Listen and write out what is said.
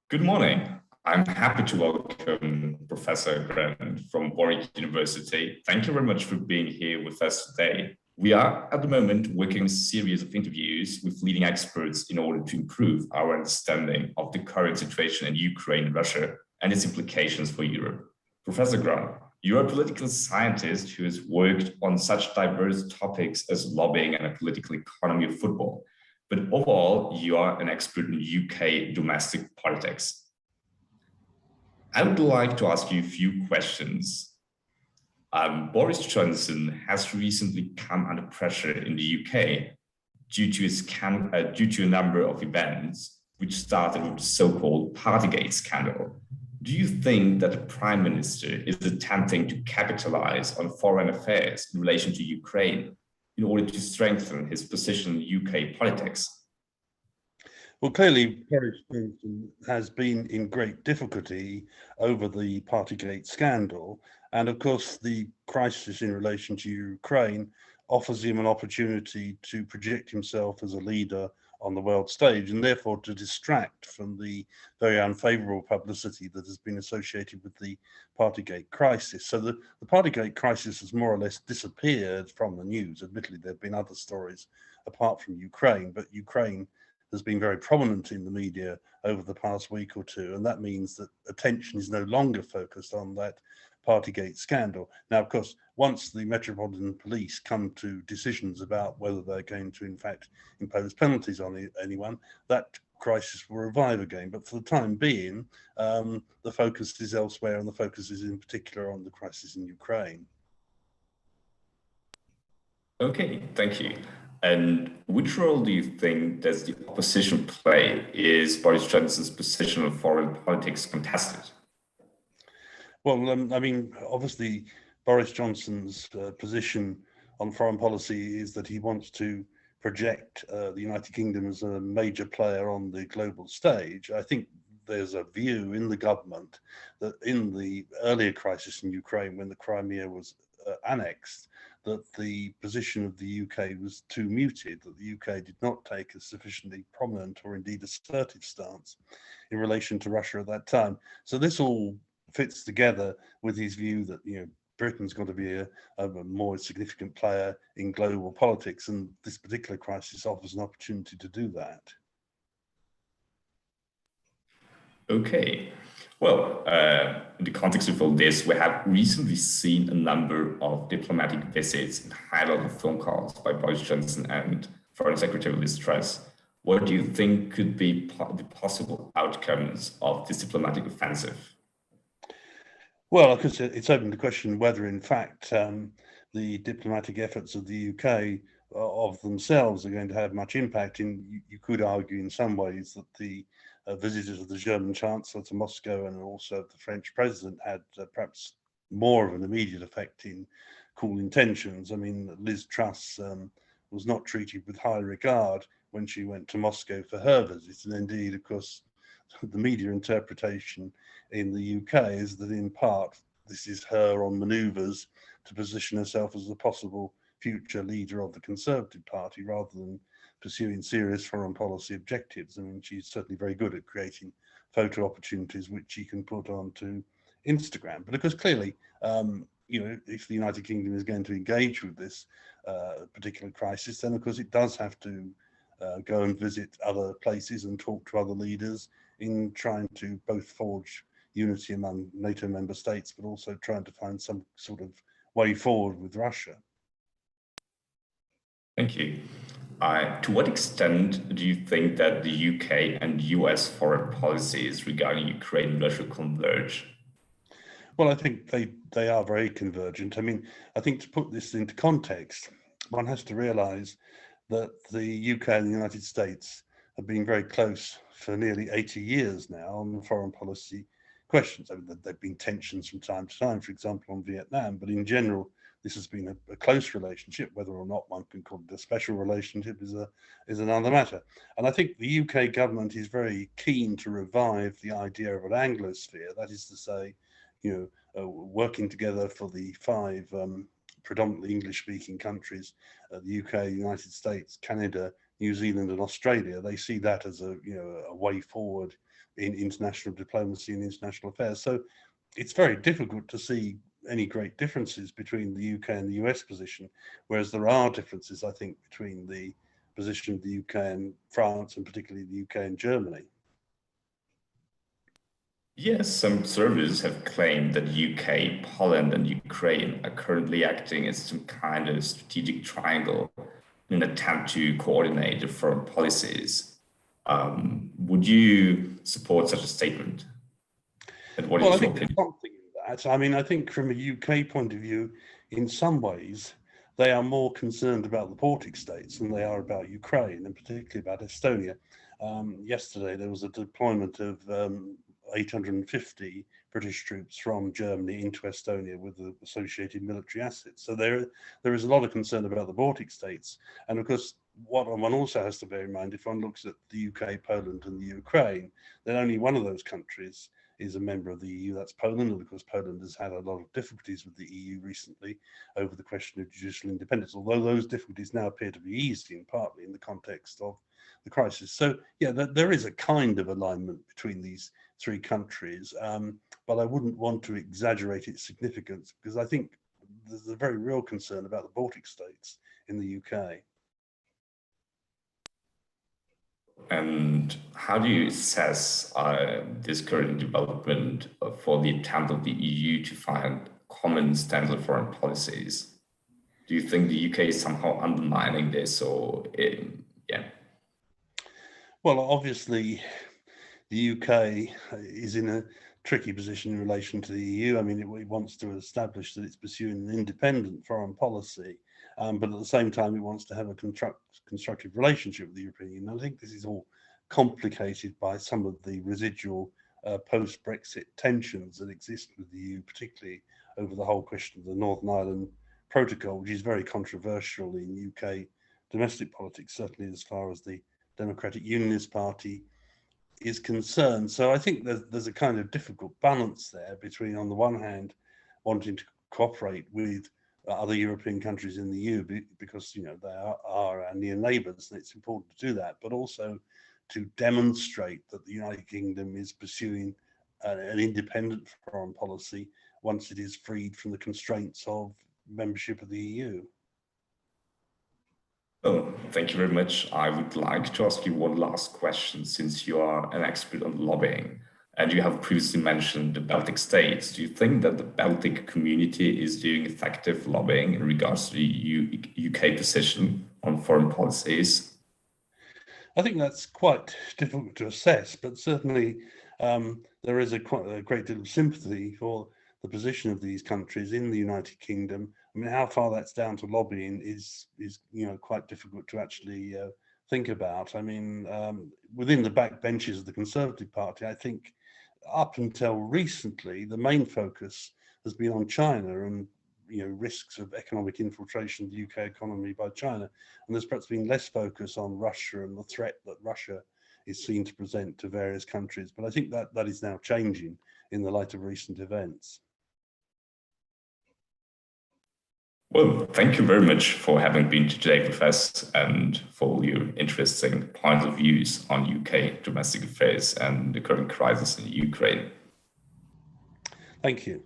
Good morning. I'm happy to welcome Professor Grant from Warwick University. Thank you very much for being here with us today. We are at the moment working a series of interviews with leading experts in order to improve our understanding of the current situation in Ukraine and Russia and its implications for Europe. Professor Grant, you're a political scientist who has worked on such diverse topics as lobbying and a political economy of football. But overall, you are an expert in UK domestic politics. I would like to ask you a few questions. Boris Johnson has recently come under pressure in the UK due to a number of events, which started with the so-called Partygate scandal. Do you think that the Prime Minister is attempting to capitalize on foreign affairs in relation to Ukraine in order to strengthen his position in UK politics? Well, clearly, Boris Johnson has been in great difficulty over the Partygate scandal. And of course, the crisis in relation to Ukraine offers him an opportunity to project himself as a leader on the world stage and therefore to distract from the very unfavorable publicity that has been associated with the Partygate crisis. So the Partygate crisis has more or less disappeared from the news. Admittedly, there have been other stories apart from Ukraine, but Ukraine has been very prominent in the media over the past week or two, and that means that attention is no longer focused on that Partygate scandal. Now, of course, once the Metropolitan Police come to decisions about whether they're going to, in fact, impose penalties on anyone, that crisis will revive again. But for the time being, the focus is elsewhere, and the focus is in particular on the crisis in Ukraine. Okay, thank you. And which role do you think does the opposition play? Is Boris Johnson's position on foreign politics contested? Well, I mean, obviously, Boris Johnson's position on foreign policy is that he wants to project the United Kingdom as a major player on the global stage. I think there's a view in the government that in the earlier crisis in Ukraine, when the Crimea was annexed, that the position of the UK was too muted, that the UK did not take a sufficiently prominent or indeed assertive stance in relation to Russia at that time. So this all fits together with his view that, Britain's got to be a more significant player in global politics, and this particular crisis offers an opportunity to do that. Okay. Well, in the context of all this, we have recently seen a number of diplomatic visits and high-level phone calls by Boris Johnson and Foreign Secretary Liz Truss. What do you think could be the possible outcomes of this diplomatic offensive? Well, of course, it's open to question whether, in fact, the diplomatic efforts of the UK of themselves are going to have much impact. You could argue in some ways that the visitors of the German Chancellor to Moscow and also the French President had perhaps more of an immediate effect in cooling tensions. I mean, Liz Truss was not treated with high regard when she went to Moscow for her visit. And indeed, of course, the media interpretation in the UK is that in part this is her on manoeuvres to position herself as the possible future leader of the Conservative Party rather than pursuing serious foreign policy objectives. I mean, she's certainly very good at creating photo opportunities which she can put onto Instagram. But of course, clearly, if the United Kingdom is going to engage with this particular crisis, then of course it does have to go and visit other places and talk to other leaders in trying to both forge unity among NATO member states, but also trying to find some sort of way forward with Russia. Thank you. To what extent do you think that the UK and US foreign policies regarding Ukraine and Russia converge? Well, I think they are very convergent. I mean, I think to put this into context, one has to realize that the UK and the United States have been very close for nearly 80 years now on foreign policy questions. I mean, there have been tensions from time to time, for example, on Vietnam, but in general, this has been a close relationship. Whether or not one can call it a special relationship is another matter. And I think the UK government is very keen to revive the idea of an Anglosphere, that is to say, working together for the five predominantly English-speaking countries, the UK, the United States, Canada, New Zealand and Australia, they see that as a way forward in international diplomacy and international affairs. So it's very difficult to see any great differences between the UK and the US position, whereas there are differences, I think, between the position of the UK and France, and particularly the UK and Germany. Yes, some surveys have claimed that UK, Poland, and Ukraine are currently acting as some kind of strategic triangle in an attempt to coordinate their foreign policies. Would you support such a statement? And what Well, I is your think there's opinion? something in that. I mean, I think from a UK point of view, in some ways, they are more concerned about the Baltic states than they are about Ukraine, and particularly about Estonia. Yesterday, there was a deployment of 850 British troops from Germany into Estonia with the associated military assets. So there is a lot of concern about the Baltic states. And of course, what one also has to bear in mind, if one looks at the UK, Poland, and the Ukraine, then only one of those countries is a member of the EU, that's Poland. And of course, Poland has had a lot of difficulties with the EU recently over the question of judicial independence, although those difficulties now appear to be easing, partly in the context of the crisis. So yeah, there is a kind of alignment between these three countries, but I wouldn't want to exaggerate its significance, because I think there's a very real concern about the Baltic states in the UK. And how do you assess this current development for the attempt of the EU to find common stance on foreign policies? Do you think the UK is somehow undermining this, or yeah? Well, obviously, the UK is in a tricky position in relation to the EU. I mean, it wants to establish that it's pursuing an independent foreign policy, but at the same time, it wants to have a constructive relationship with the European Union. I think this is all complicated by some of the residual post-Brexit tensions that exist with the EU, particularly over the whole question of the Northern Ireland Protocol, which is very controversial in UK domestic politics, certainly as far as the Democratic Unionist Party is concerned. So I think there's a kind of difficult balance there between, on the one hand, wanting to cooperate with other European countries in the EU because they are our near neighbours, and it's important to do that, but also to demonstrate that the United Kingdom is pursuing an independent foreign policy once it is freed from the constraints of membership of the EU. Oh, thank you very much. I would like to ask you one last question, since you are an expert on lobbying and you have previously mentioned the Baltic states. Do you think that the Baltic community is doing effective lobbying in regards to the UK position on foreign policies? I think that's quite difficult to assess, but certainly there is quite a great deal of sympathy for the position of these countries in the United Kingdom. I mean, how far that's down to lobbying is quite difficult to actually think about. I mean, within the backbenches of the Conservative Party, I think up until recently, the main focus has been on China and risks of economic infiltration of the UK economy by China, and there's perhaps been less focus on Russia and the threat that Russia is seen to present to various countries. But I think that is now changing in the light of recent events. Well, thank you very much for having been today with us and for your interesting points of views on UK domestic affairs and the current crisis in Ukraine. Thank you.